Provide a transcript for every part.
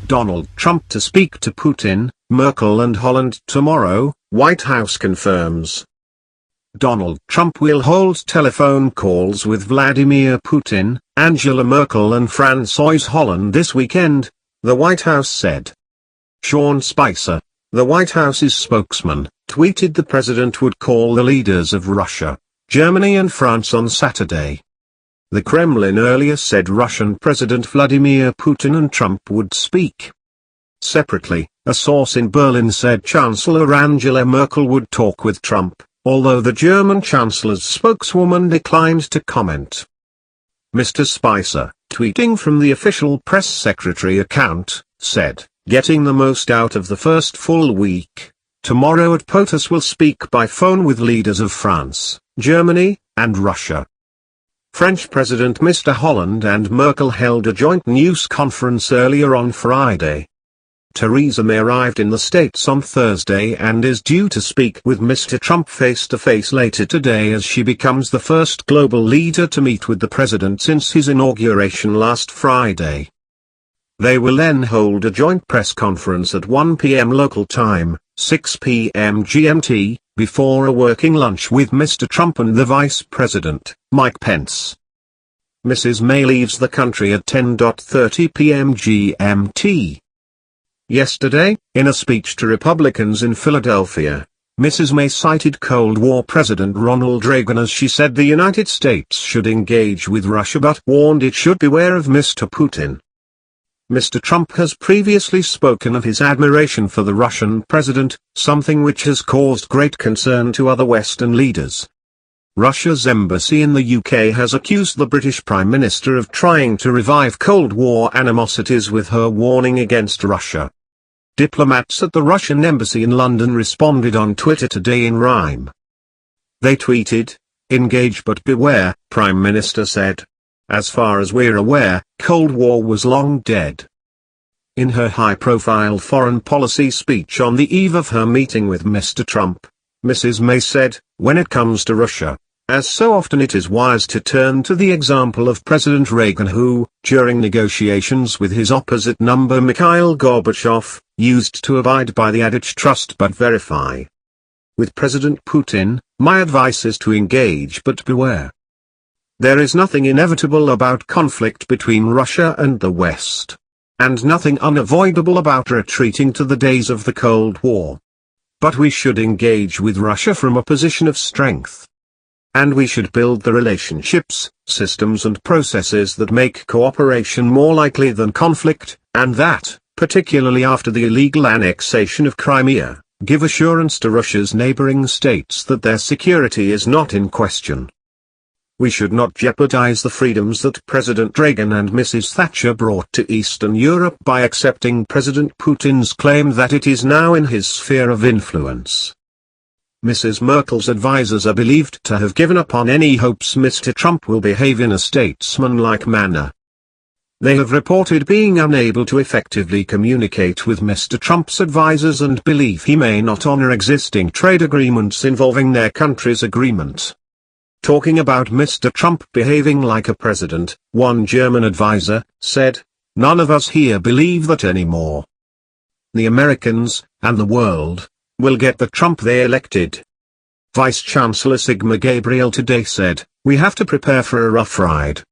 Donald Trump to speak to Putin, Merkel and Holland tomorrow, White House confirms. Donald Trump will hold telephone calls with Vladimir Putin, Angela Merkel and François Holland this weekend, the White House said. Sean Spicer, the White House's spokesman, tweeted the president would call the leaders of Russia, Germany and France on Saturday. The Kremlin earlier said Russian President Vladimir Putin and Trump would speak. Separately, a source in Berlin said Chancellor Angela Merkel would talk with Trump, although the German Chancellor's spokeswoman declined to comment. Mr. Spicer, tweeting from the official press secretary account, said, "Getting the most out of the first full week. Tomorrow at POTUS will speak by phone with leaders of France, Germany, and Russia." French President Mr. Holland and Merkel held a joint news conference earlier on Friday. Theresa May arrived in the States on Thursday and is due to speak with Mr. Trump face-to-face later today as she becomes the first global leader to meet with the president since his inauguration last Friday. They will then hold a joint press conference at 1 p.m. local time, 6 p.m. GMT, before a working lunch with Mr. Trump and the Vice President, Mike Pence. Mrs. May leaves the country at 10:30 p.m. GMT. Yesterday, in a speech to Republicans in Philadelphia, Mrs. May cited Cold War President Ronald Reagan as she said the United States should engage with Russia but warned it should beware of Mr. Putin. Mr. Trump has previously spoken of his admiration for the Russian president, something which has caused great concern to other Western leaders. Russia's embassy in the UK has accused the British Prime Minister of trying to revive Cold War animosities with her warning against Russia. Diplomats at the Russian embassy in London responded on Twitter today in rhyme. They tweeted, "Engage but beware," Prime Minister said. "As far as we're aware, Cold War was long dead." In her high-profile foreign policy speech on the eve of her meeting with Mr. Trump, Mrs. May said, "When it comes to Russia, as so often it is wise to turn to the example of President Reagan who, during negotiations with his opposite number Mikhail Gorbachev, used to abide by the adage trust but verify. With President Putin, my advice is to engage but beware. There is nothing inevitable about conflict between Russia and the West. And nothing unavoidable about retreating to the days of the Cold War. But we should engage with Russia from a position of strength. And we should build the relationships, systems and processes that make cooperation more likely than conflict, and that, particularly after the illegal annexation of Crimea, give assurance to Russia's neighboring states that their security is not in question. We should not jeopardize the freedoms that President Reagan and Mrs. Thatcher brought to Eastern Europe by accepting President Putin's claim that it is now in his sphere of influence." Mrs. Merkel's advisers are believed to have given up on any hopes Mr. Trump will behave in a statesmanlike manner. They have reported being unable to effectively communicate with Mr. Trump's advisers and believe he may not honor existing trade agreements involving their country's agreement. Talking about Mr. Trump behaving like a president, one German advisor said, "None of us here believe that anymore. The Americans, and the world, will get the Trump they elected." Vice Chancellor Sigmar Gabriel today said, "We have to prepare for a rough ride."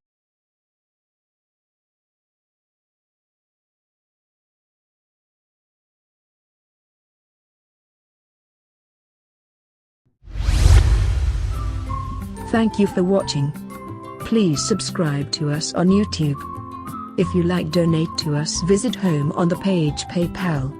Thank you for watching. Please subscribe to us on YouTube. If you like, donate to us, visit home on the page PayPal.